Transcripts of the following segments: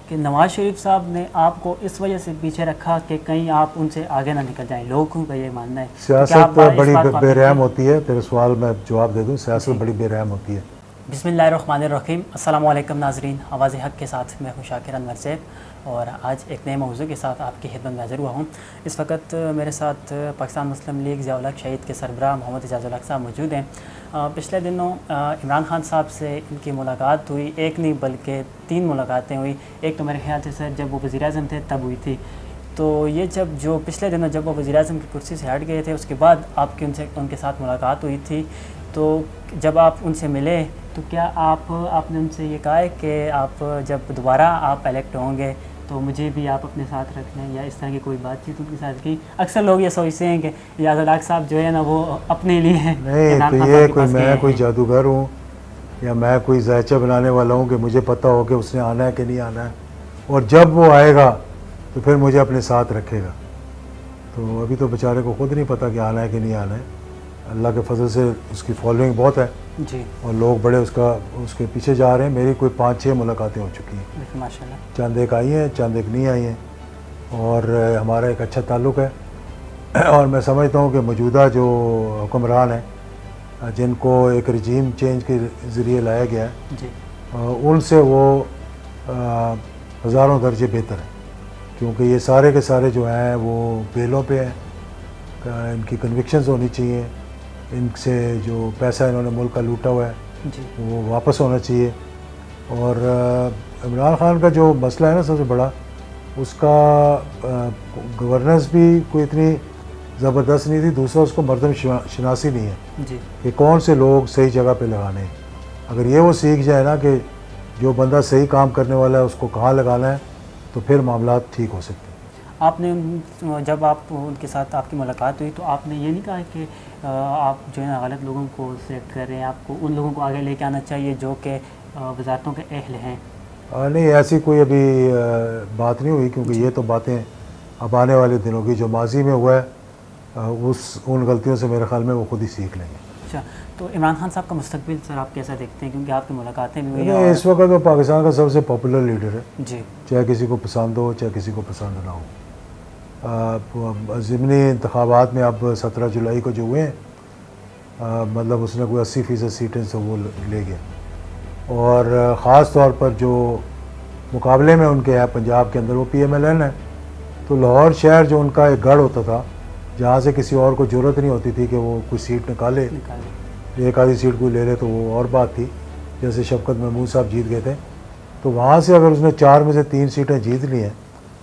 کہ نواز شریف صاحب نے آپ کو اس وجہ سے پیچھے رکھا کہ کہیں آپ ان سے آگے نہ نکل جائیں، لوگوں کا یہ ماننا ہے. سیاست بڑی بے رحم ہوتی ہے. تیرے سوال میں جواب دے دوں، سیاست بڑی بے رحم ہوتی ہے. بسم اللہ الرحمن الرحیم. السلام علیکم ناظرین، آواز حق کے ساتھ میں ہوں شاکر انور زیب، اور آج ایک نئے موضوع کے ساتھ آپ کی خدمت میں حاضر ہوا ہوں. اس وقت میرے ساتھ پاکستان مسلم لیگ ضیاء الحق شہید کے سربراہ محمد اعجاز الحق صاحب موجود ہیں. پچھلے دنوں عمران خان صاحب سے ان کی ملاقات ہوئی، ایک نہیں بلکہ 3 ملاقاتیں ہوئی. ایک تو میرے خیال سے سر جب وہ وزیر اعظم تھے تب ہوئی تھی. تو یہ جو پچھلے دنوں جب وہ وزیر اعظم کی کرسی سے ہٹ گئے تھے اس کے بعد آپ کی ان کے ساتھ ملاقات ہوئی تھی. تو جب آپ ان سے ملے تو کیا آپ نے ان سے یہ کہا ہے کہ آپ جب دوبارہ آپ الیکٹ ہوں گے تو مجھے بھی آپ اپنے ساتھ رکھ لیں، یا اس طرح کی کوئی بات چیت ان کے ساتھ کی؟ اکثر لوگ یہ سوچتے ہیں کہ اعجاز الحق صاحب جو ہے نا وہ اپنے لیے ہیں. نہیں تو یہ میں کوئی جادوگر ہوں یا میں کوئی ذائچہ بنانے والا ہوں کہ مجھے پتہ ہو کہ اس نے آنا ہے کہ نہیں آنا ہے، اور جب وہ آئے گا تو پھر مجھے اپنے ساتھ رکھے گا. تو ابھی تو بیچارے کو خود نہیں پتہ کہ آنا ہے کہ نہیں آنا ہے. اللہ کے فضل سے اس کی فالوئنگ بہت ہے جی، اور لوگ بڑے اس کے پیچھے جا رہے ہیں. میری کوئی 5-6 ملاقاتیں ہو چکی ہیں ماشاء اللہ. چند ایک آئی ہیں، چند ایک نہیں آئی ہیں، اور ہمارا ایک اچھا تعلق ہے. اور میں سمجھتا ہوں کہ موجودہ جو حکمران ہیں جن کو ایک رجیم چینج کے ذریعے لایا گیا ہے جی، ان سے وہ ہزاروں درجے بہتر ہیں، کیونکہ یہ سارے کے سارے جو ہیں وہ بیلوں پہ ہیں. ان کی کنوکشنز ہونی چاہیے، ان سے جو پیسہ انہوں نے ملک کا لوٹا ہوا ہے جی، وہ واپس ہونا چاہیے. اور عمران خان کا جو مسئلہ ہے نا سب سے بڑا، اس کا گورننس بھی کوئی اتنی زبردست نہیں تھی. دوسرا اس کو مردم شناسی نہیں ہے جی، کہ کون سے لوگ صحیح جگہ پہ لگانے ہیں. اگر یہ وہ سیکھ جائے نا کہ جو بندہ صحیح کام کرنے والا ہے اس کو کہاں لگانا ہے تو پھر معاملات ٹھیک ہو سکتے ہیں. آپ نے جب آپ ان کے ساتھ آپ کی ملاقات ہوئی تو آپ نے یہ نہیں کہا کہ آپ جو ہے غلط لوگوں کو سلیکٹ کر رہے ہیں، آپ کو ان لوگوں کو آگے لے کے آنا چاہیے جو کہ وزارتوں کے اہل ہیں؟ نہیں، ایسی کوئی ابھی بات نہیں ہوئی، کیونکہ یہ تو باتیں اب آنے والے دنوں کی، جو ماضی میں ہوا ہے ان غلطیوں سے میرے خیال میں وہ خود ہی سیکھ لیں گے. اچھا، تو عمران خان صاحب کا مستقبل سر آپ کیسا دیکھتے ہیں؟ کیونکہ آپ کی ملاقاتیں بھی ہوئی ہیں. اس وقت وہ پاکستان کا سب سے پاپولر لیڈر ہے، جی، چاہے کسی کو پسند ہو چاہے کسی کو پسند نہ ہو. ضمنی انتخابات میں اب 17 جولائی کو جو ہوئے ہیں مطلب اس نے کوئی 80% سیٹیں سے وہ لے گیا. اور خاص طور پر جو مقابلے میں ان کے ہے پنجاب کے اندر وہ PMLN ہے. تو لاہور شہر جو ان کا ایک گڑھ ہوتا تھا جہاں سے کسی اور کو ضرورت نہیں ہوتی تھی کہ وہ کوئی سیٹ نکالے، ایک آدھی سیٹ کوئی لے لے تو وہ اور بات تھی. جیسے شفقت محمود صاحب جیت گئے تھے، تو وہاں سے اگر اس نے 4 میں سے 3 سیٹیں جیت لی ہیں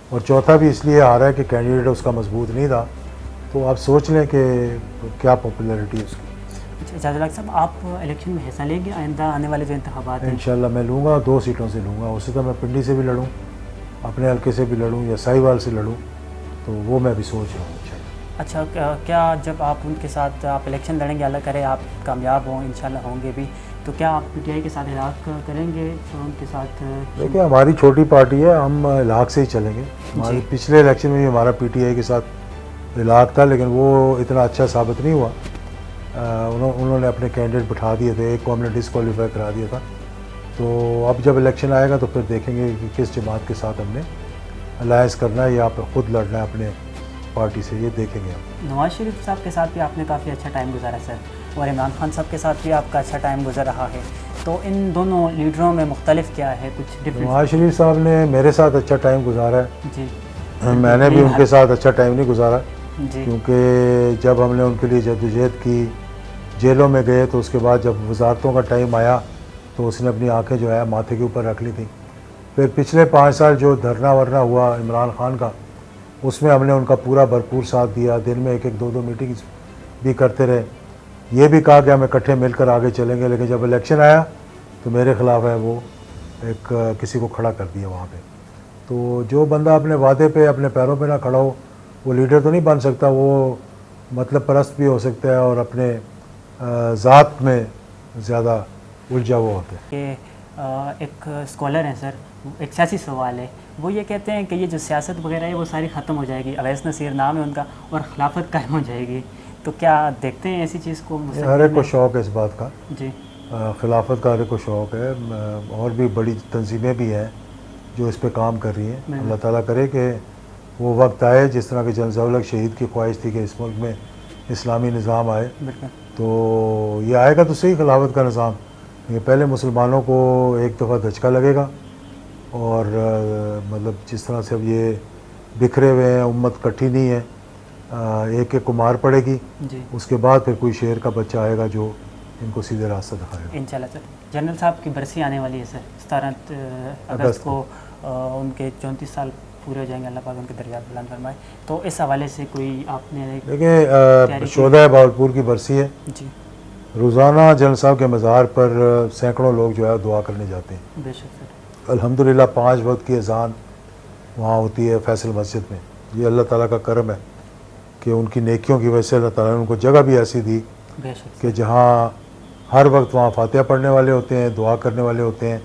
اور چوتھا بھی اس لیے آ رہا ہے کہ کینڈیڈیٹ اس کا مضبوط نہیں تھا، تو آپ سوچ لیں کہ کیا پاپولیرٹی ہے اس کی. اعجاز الحق صاحب، آپ الیکشن میں حصہ لیں گے آئندہ آنے والے جو انتخابات ہیں؟ انشاءاللہ میں لوں گا، 2 سیٹوں سے لوں گا. اسی طرح میں پنڈی سے بھی لڑوں، اپنے حلقے سے بھی لڑوں یا ساہیوال سے لڑوں، تو وہ میں بھی سوچ رہا ہوں. اچھا، کیا جب آپ ان کے ساتھ آپ الیکشن لڑیں گے، اللہ کرے آپ کامیاب ہوں، انشاءاللہ ہوں گے بھی، تو کیا آپ PTI کے ساتھ علاق کریں گے اور ان کے ساتھ؟ دیکھیں ہماری چھوٹی پارٹی ہے، ہم علاق سے ہی چلیں گے. ہمارے پچھلے الیکشن میں بھی ہمارا PTI کے ساتھ علاق تھا، لیکن وہ اتنا اچھا ثابت نہیں ہوا. انہوں نے اپنے کینڈیڈیٹ بٹھا دیے تھے، ایک کو ہم نے ڈسکوالیفائی کرا دیا تھا. تو اب جب الیکشن آئے گا تو پھر دیکھیں گے کہ کس جماعت کے ساتھ ہم نے الائنس کرنا ہے یا خود لڑنا ہے اپنے پارٹی سے، یہ دیکھیں گے ہم. نواز شریف صاحب کے ساتھ بھی آپ نے کافی اچھا ٹائم گزارا سر، اور عمران خان صاحب کے ساتھ بھی آپ کا اچھا ٹائم گزر رہا ہے. تو ان دونوں لیڈروں میں مختلف کیا ہے؟ کچھ ڈفرینس؟ نواز شریف صاحب نے میرے ساتھ اچھا ٹائم گزارا ہے، جی، میں نے بھی ان کے ساتھ اچھا ٹائم نہیں گزارا. جی، کیونکہ جب ہم نے ان کے لیے جدوجہد کی، جیلوں میں گئے، تو اس کے بعد جب وزارتوں کا ٹائم آیا تو اس نے اپنی آنکھیں جو ہے ماتھے کے اوپر رکھ لی تھیں. پھر پچھلے 5 سال جو دھرنا ورنا ہوا عمران خان کا، اس میں ہم نے ان کا پورا بھرپور ساتھ دیا. دن میں 1-2 میٹنگ بھی کرتے رہے، یہ بھی کہا کہ ہم اکٹھے مل کر آگے چلیں گے. لیکن جب الیکشن آیا تو میرے خلاف ہے وہ کسی کو کھڑا کر دیا وہاں پہ. تو جو بندہ اپنے وعدے پہ اپنے پیروں پہ نہ کھڑا ہو وہ لیڈر تو نہیں بن سکتا. وہ مطلب پرست بھی ہو سکتا ہے اور اپنے ذات میں زیادہ الجھا ہوا ہوتا ہے. کہ ایک اسکالر ہیں سر، ایک سیاسی سوال ہے، وہ یہ کہتے ہیں کہ یہ جو سیاست وغیرہ ہے وہ ساری ختم ہو جائے گی، اویس نصیر نام ہے ان کا، اور خلافت قائم ہو جائے گی. تو کیا دیکھتے ہیں ایسی چیز کو؟ ہر ایک کو شوق ہے اس بات کا، جی، خلافت کا ہر ایک کو شوق ہے. اور بھی بڑی تنظیمیں بھی ہیں جو اس پہ کام کر رہی ہیں. اللہ تعالیٰ کرے کہ وہ وقت آئے جس طرح کہ جنرل ضیاء الحق شہید کی خواہش تھی کہ اس ملک میں اسلامی نظام آئے, تو یہ آئے گا تو صحیح خلافت کا نظام. یہ پہلے مسلمانوں کو ایک دفعہ دھچکا لگے گا, اور مطلب جس طرح سے اب یہ بکھرے ہوئے ہیں, امت کٹھی نہیں ہے, ایک ایک کو مار پڑے گی. اس کے بعد پھر کوئی شیر کا بچہ آئے گا جو ان کو سیدھے راستہ دکھائے گا انشاءاللہ. سر جنرل صاحب کی برسی آنے والی ہے سر 17 اگست کو, ان کے 34 سال پورے ہو جائیں گے, اللہ پاک ان کے درجات بلند فرمائے. تو اس حوالے سے کوئی آپ نے دیکھیں شہدائے بہاولپور کی برسی ہے جی, روزانہ جنرل صاحب کے مزار پر سینکڑوں لوگ جو ہے دعا کرنے جاتے ہیں. بے شک سر. الحمدللہ 5 وقت کی اذان وہاں ہوتی ہے فیصل مسجد میں. یہ اللہ تعالیٰ کا کرم ہے کہ ان کی نیکیوں کی وجہ سے اللہ تعالیٰ نے ان کو جگہ بھی ایسی دی بے شک کہ جہاں ہر وقت وہاں فاتحہ پڑھنے والے ہوتے ہیں, دعا کرنے والے ہوتے ہیں.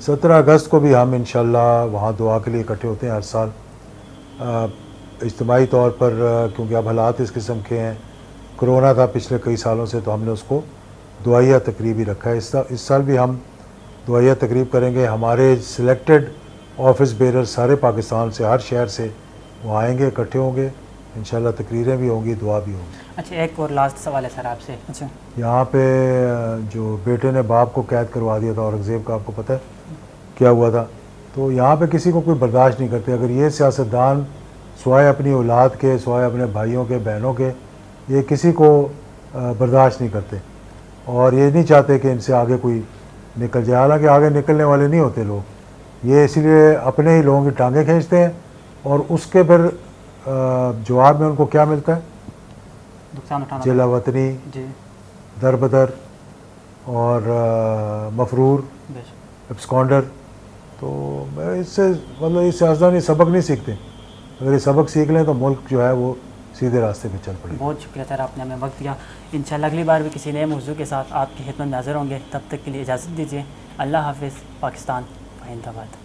17 اگست کو بھی ہم انشاءاللہ وہاں دعا کے لیے اکٹھے ہوتے ہیں ہر سال, اجتماعی طور پر, کیونکہ اب حالات اس قسم کے ہیں. کرونا تھا پچھلے کئی سالوں سے, تو ہم نے اس کو دعائیہ تقریب ہی رکھا ہے. اس سال بھی ہم دعائیہ تقریب کریں گے. ہمارے سلیکٹڈ آفس بیرر سارے پاکستان سے, ہر شہر سے وہ آئیں گے, اکٹھے ہوں گے انشاءاللہ. تقریریں بھی ہوں گی, دعا بھی ہوگی. اچھا ایک اور لاسٹ سوال ہے سر آپ سے. اچھا یہاں پہ جو بیٹے نے باپ کو قید کروا دیا تھا اورنگزیب کا, آپ کو پتہ ہے کیا ہوا تھا؟ تو یہاں پہ کسی کو کوئی برداشت نہیں کرتے. اگر یہ سیاستدان سوائے اپنی اولاد کے, سوائے اپنے بھائیوں کے, بہنوں کے, یہ کسی کو برداشت نہیں کرتے, اور یہ نہیں چاہتے کہ ان سے آگے کوئی نکل جائے. حالانکہ آگے نکلنے والے نہیں ہوتے لوگ, یہ اسی لیے اپنے ہی لوگوں کی ٹانگیں کھینچتے ہیں, اور اس کے پھر جواب میں ان کو کیا ملتا ہے؟ نقصان اٹھانا جلا وطنی, جی در بدر, اور مفرور, بے شک. ابسکانڈر. تو میں اس سے مطلب یہ سیاستدان یہ سبق نہیں سیکھتے. اگر یہ سبق سیکھ لیں تو ملک جو ہے وہ سیدھے راستے پہ چل پڑے. بہت شکریہ سر, آپ نے ہمیں وقت دیا. انشاءاللہ اگلی بار بھی کسی نئے موضوع کے ساتھ آپ کی خدمت میں حاضر ہوں گے. تب تک کے لیے اجازت دیجیے. اللہ حافظ. پاکستان زندہ باد.